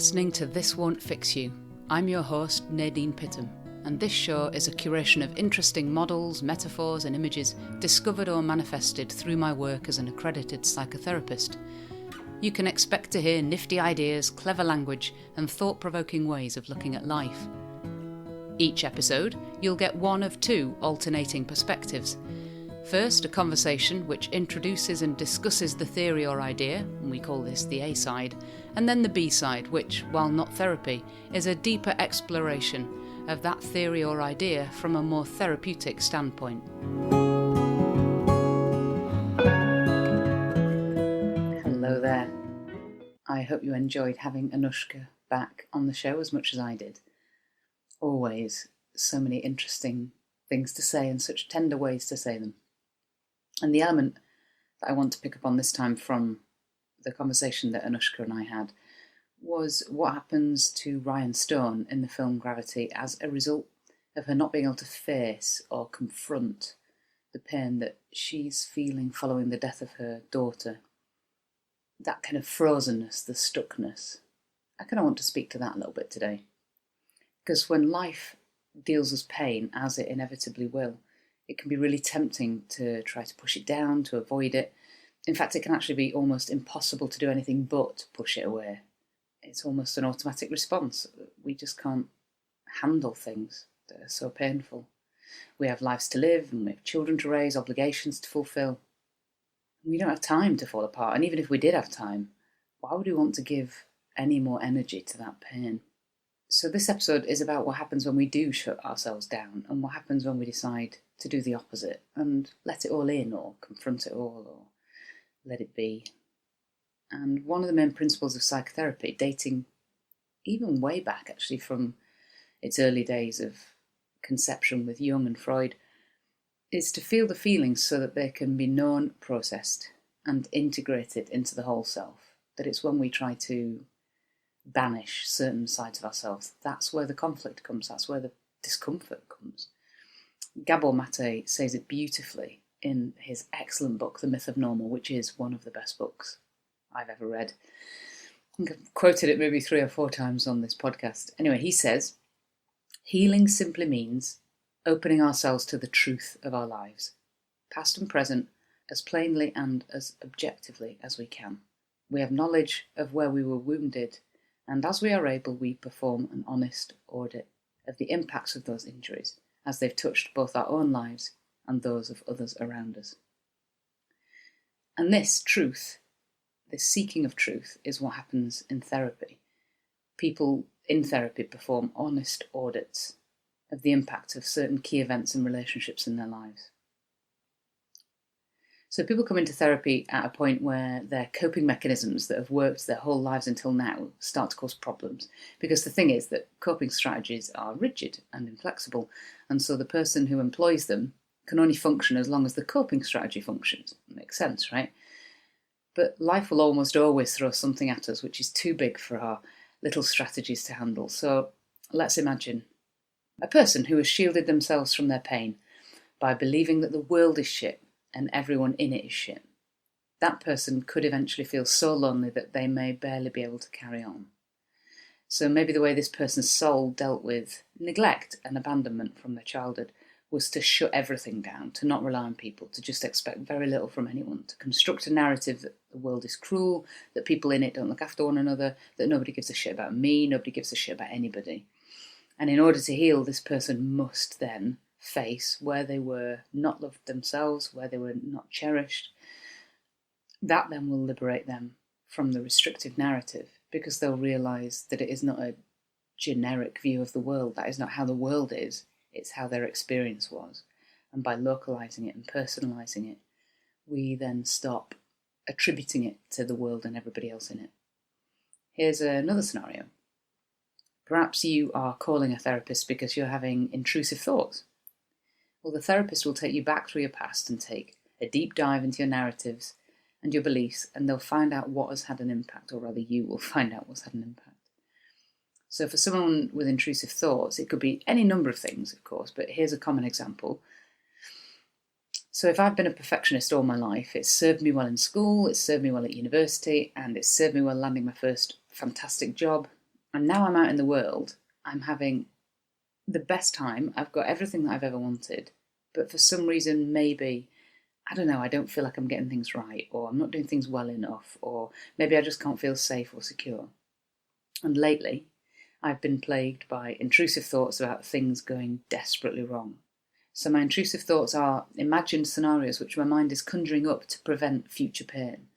listening to This Won't Fix You. I'm your host, Nadine, and this show is a curation of interesting models, metaphors and images discovered or manifested through my work as an accredited psychotherapist. You can expect to hear nifty ideas, clever language and thought-provoking ways of looking at life. Each episode, you'll get one of two alternating perspectives. First, a conversation which introduces and discusses the theory or idea, and we call this the A side, and then the B side, which, while not therapy, is a deeper exploration of that theory or idea from a more therapeutic standpoint. Hello there. I hope you enjoyed having Anushka back on the show as much as I did. Always so many interesting things to say and such tender ways to say them. And the element that I want to pick up on this time from the conversation that Anushka and I had was what happens to Ryan Stone in the film Gravity as a result of her not being able to face or confront the pain that she's feeling following the death of her daughter. That kind of frozenness, the stuckness. I kind of want to speak to that a little bit today. Because when life deals us pain, as it inevitably will, it can be really tempting to try to push it down, to avoid it. In fact, it can actually be almost impossible to do anything but push it away. It's almost an automatic response. We just can't handle things that are so painful. We have lives to live, and we have children to raise, obligations to fulfill. We don't have time to fall apart, and even if we did have time, why would we want to give any more energy to that pain? So this episode is about what happens when we do shut ourselves down, and what happens when we decide to do the opposite and let it all in, or confront it all, or let it be. And one of the main principles of psychotherapy, dating even way back actually from its early days of conception with Jung and Freud, is to feel the feelings so that they can be known, processed and integrated into the whole self. That it's when we try to banish certain sides of ourselves, that's where the conflict comes, that's where the discomfort comes. Gabor Mate says it beautifully in his excellent book, The Myth of Normal, which is one of the best books I've ever read. I think I've quoted it maybe 3 or 4 times on this podcast. Anyway, he says, healing simply means opening ourselves to the truth of our lives, past and present, as plainly and as objectively as we can. We have knowledge of where we were wounded, and as we are able, we perform an honest audit of the impacts of those injuries, as they've touched both our own lives and those of others around us. And this truth, this seeking of truth, is what happens in therapy. People in therapy perform honest audits of the impact of certain key events and relationships in their lives. So people come into therapy at a point where their coping mechanisms that have worked their whole lives until now start to cause problems. Because the thing is that coping strategies are rigid and inflexible, and so the person who employs them can only function as long as the coping strategy functions. Makes sense, right? But life will almost always throw something at us which is too big for our little strategies to handle. So let's imagine a person who has shielded themselves from their pain by believing that the world is shit and everyone in it is shit. That person could eventually feel so lonely that they may barely be able to carry on. So maybe the way this person's soul dealt with neglect and abandonment from their childhood was to shut everything down, to not rely on people, to just expect very little from anyone, to construct a narrative that the world is cruel, that people in it don't look after one another, that nobody gives a shit about me, nobody gives a shit about anybody. And in order to heal, this person must then face where they were not loved themselves, where they were not cherished. That then will liberate them from the restrictive narrative, because they'll realise that it is not a generic view of the world. That is not how the world is, it's how their experience was. And by localising it and personalising it, we then stop attributing it to the world and everybody else in it. Here's another scenario. Perhaps you are calling a therapist because you're having intrusive thoughts. Well, the therapist will take you back through your past and take a deep dive into your narratives and your beliefs, and they'll find out what has had an impact, or rather you will find out what's had an impact. So for someone with intrusive thoughts, it could be any number of things, of course, but here's a common example. So if I've been a perfectionist all my life, it's served me well in school, it's served me well at university, and it's served me well landing my first fantastic job, And now I'm out in the world, I'm having the best time. I've got everything that I've ever wanted. But for some reason, maybe, I don't know, I don't feel like I'm getting things right, or I'm not doing things well enough, or maybe I just can't feel safe or secure. And lately, I've been plagued by intrusive thoughts about things going desperately wrong. So my intrusive thoughts are imagined scenarios which my mind is conjuring up to prevent future pain.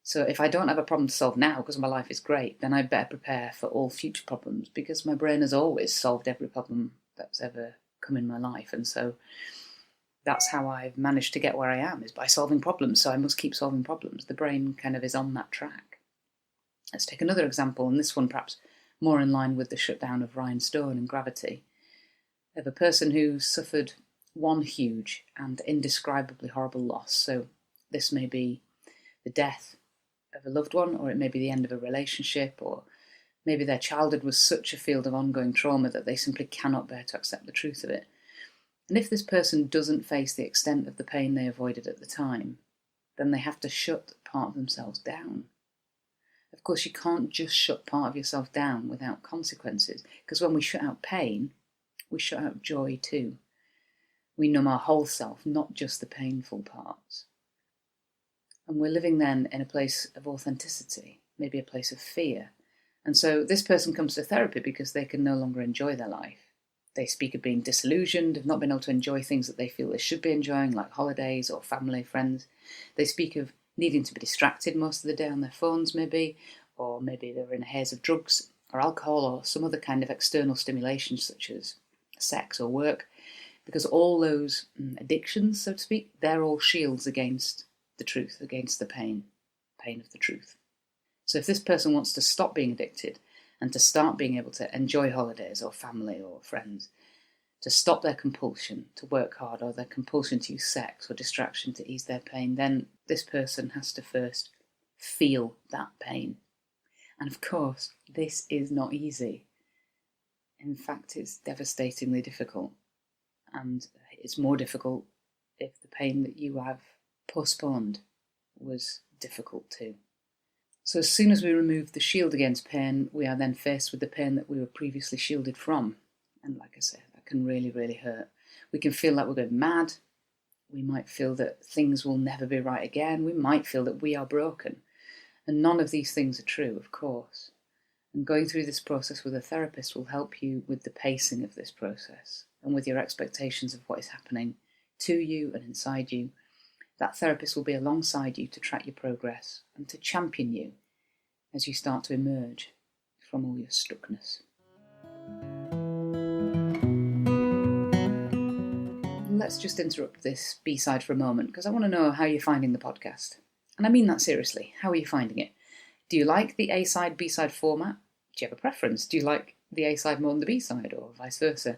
So if I don't have a problem to solve now because my life is great, then I'd better prepare for all future problems, because my brain has always solved every problem that's ever come in my life. And so that's how I've managed to get where I am, is by solving problems. So I must keep solving problems. The brain kind of is on that track. Let's take another example, and this one perhaps more in line with the shutdown of Ryan Stone and Gravity, of a person who suffered one huge and indescribably horrible loss. So this may be the death of a loved one, or it may be the end of a relationship, or maybe their childhood was such a field of ongoing trauma that they simply cannot bear to accept the truth of it. And if this person doesn't face the extent of the pain they avoided at the time, then they have to shut part of themselves down. Of course, you can't just shut part of yourself down without consequences, because when we shut out pain, we shut out joy too. We numb our whole self, not just the painful parts. And we're living then in a place of authenticity, maybe a place of fear. And so this person comes to therapy because they can no longer enjoy their life. They speak of being disillusioned, of not being able to enjoy things that they feel they should be enjoying, like holidays or family, friends. They speak of needing to be distracted most of the day on their phones, maybe, or maybe they're in a haze of drugs or alcohol or some other kind of external stimulation, such as sex or work, because all those addictions, so to speak, they're all shields against the truth, against the pain of the truth. So if this person wants to stop being addicted and to start being able to enjoy holidays or family or friends, to stop their compulsion to work hard or their compulsion to use sex or distraction to ease their pain, then this person has to first feel that pain. And of course, this is not easy. In fact, it's devastatingly difficult. And it's more difficult if the pain that you have postponed was difficult too. So as soon as we remove the shield against pain, we are then faced with the pain that we were previously shielded from. And like I said, that can really, really hurt. We can feel like we're going mad. We might feel that things will never be right again. We might feel that we are broken. And none of these things are true, of course. And going through this process with a therapist will help you with the pacing of this process and with your expectations of what is happening to you and inside you. That therapist will be alongside you to track your progress and to champion you as you start to emerge from all your stuckness. Let's just interrupt this B-side for a moment, because I want to know how you're finding the podcast. And I mean that seriously. How are you finding it? Do you like the A-side, B-side format? Do you have a preference? Do you like the A-side more than the B-side, or vice versa?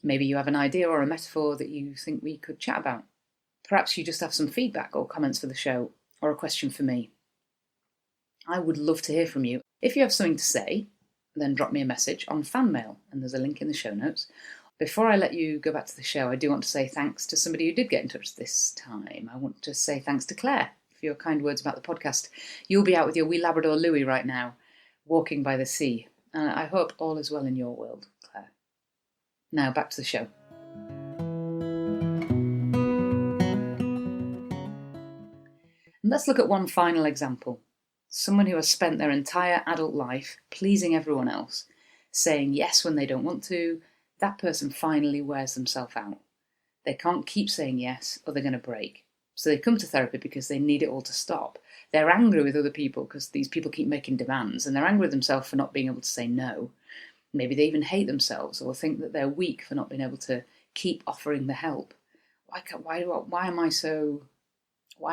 Maybe you have an idea or a metaphor that you think we could chat about. Perhaps you just have some feedback or comments for the show, or a question for me. I would love to hear from you. If you have something to say, then drop me a message on fan mail, and there's a link in the show notes. Before I let you go back to the show, I do want to say thanks to somebody who did get in touch this time. I want to say thanks to Claire for your kind words about the podcast. You'll be out with your wee Labrador Louie right now, walking by the sea. I hope all is well in your world, Claire. Now, back to the show. And let's look at one final example. Someone who has spent their entire adult life pleasing everyone else, saying yes when they don't want to. That person finally wears themselves out. They can't keep saying yes or they're going to break. So they come to therapy because they need it all to stop. They're angry with other people because these people keep making demands, and they're angry with themselves for not being able to say no. Maybe they even hate themselves or think that they're weak for not being able to keep offering the help. Why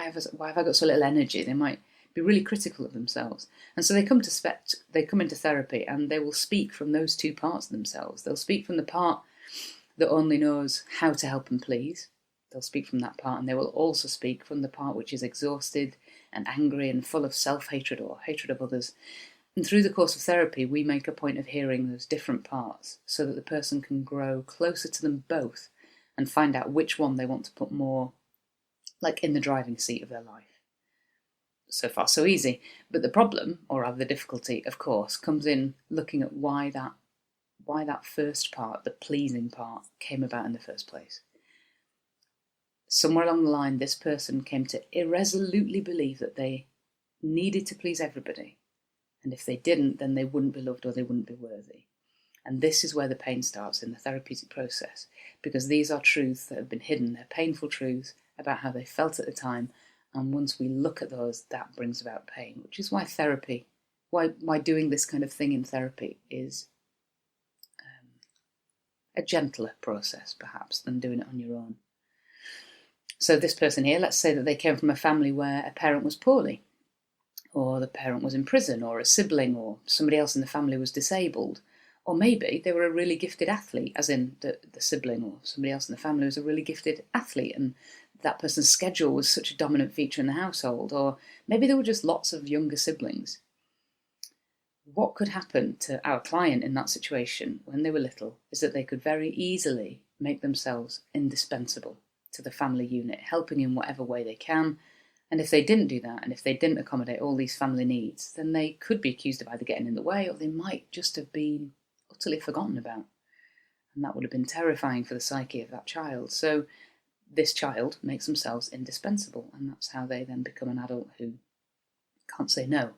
have I got so little energy? They might be really critical of themselves. And so they come into therapy, and they will speak from those two parts of themselves. They'll speak from the part that only knows how to help and please. They'll speak from that part, and they will also speak from the part which is exhausted and angry and full of self-hatred or hatred of others. And through the course of therapy, we make a point of hearing those different parts so that the person can grow closer to them both and find out which one they want to put more in the driving seat of their life. so far so easy. But the problem, or rather the difficulty, of course, comes in looking at why that first part, the pleasing part, came about in the first place. Somewhere along the line, this person came to irresolutely believe that they needed to please everybody. And if they didn't, then they wouldn't be loved or they wouldn't be worthy. And this is where the pain starts in the therapeutic process, because these are truths that have been hidden. They're painful truths about how they felt at the time. And once we look at those, that brings about pain, which is why therapy, why doing this kind of thing in therapy is a gentler process, perhaps, than doing it on your own. So this person here, let's say that they came from a family where a parent was poorly, or the parent was in prison, or a sibling, or somebody else in the family was disabled. Or maybe they were a really gifted athlete, as in the sibling or somebody else in the family was a really gifted athlete, and that person's schedule was such a dominant feature in the household. Or maybe there were just lots of younger siblings. What could happen to our client in that situation when they were little is that they could very easily make themselves indispensable to the family unit, helping in whatever way they can. And if they didn't do that, and if they didn't accommodate all these family needs, then they could be accused of either getting in the way, or they might just have been utterly forgotten about. And that would have been terrifying for the psyche of that child. So this child makes themselves indispensable, and that's how they then become an adult who can't say no,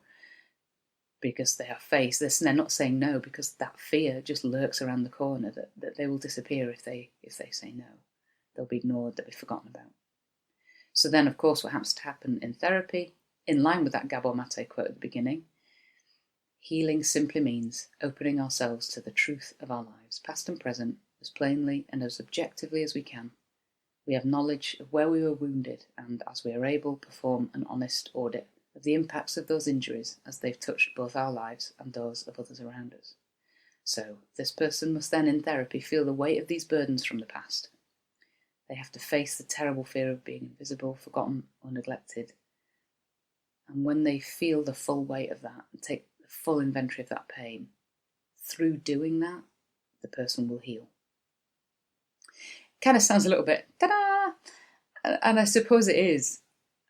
because they are faced. They're not saying no because that fear just lurks around the corner that they will disappear if they say no. They'll be ignored, they'll be forgotten about. So then, of course, what has to happen in therapy, in line with that Gabor Mate quote at the beginning, healing simply means opening ourselves to the truth of our lives, past and present, as plainly and as objectively as we can. We have knowledge of where we were wounded, and as we are able, perform an honest audit of the impacts of those injuries as they've touched both our lives and those of others around us. So this person must then in therapy feel the weight of these burdens from the past. They have to face the terrible fear of being invisible, forgotten or neglected. And when they feel the full weight of that and take the full inventory of that pain, through doing that, the person will heal. Kind of sounds a little bit, ta-da! And I suppose it is.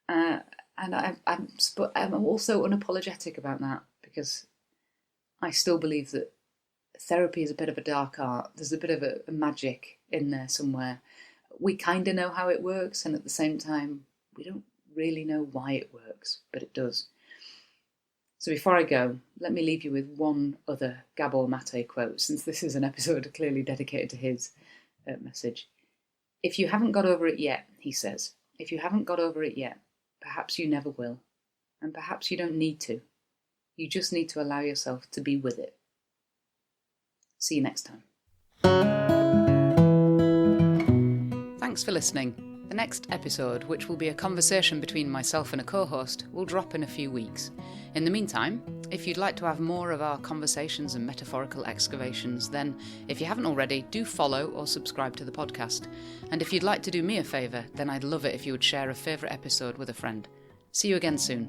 And I'm also unapologetic about that, because I still believe that therapy is a bit of a dark art. There's a bit of a magic in there somewhere. We kind of know how it works, and at the same time, we don't really know why it works, but it does. So before I go, let me leave you with one other Gabor Mate quote, since this is an episode clearly dedicated to his message. If you haven't got over it yet, he says, if you haven't got over it yet, perhaps you never will, and perhaps you don't need to. You just need to allow yourself to be with it. See you next time. Thanks for listening. The next episode, which will be a conversation between myself and a co-host, will drop in a few weeks. In the meantime, if you'd like to have more of our conversations and metaphorical excavations, then, if you haven't already, do follow or subscribe to the podcast. And if you'd like to do me a favour, then I'd love it if you would share a favourite episode with a friend. See you again soon.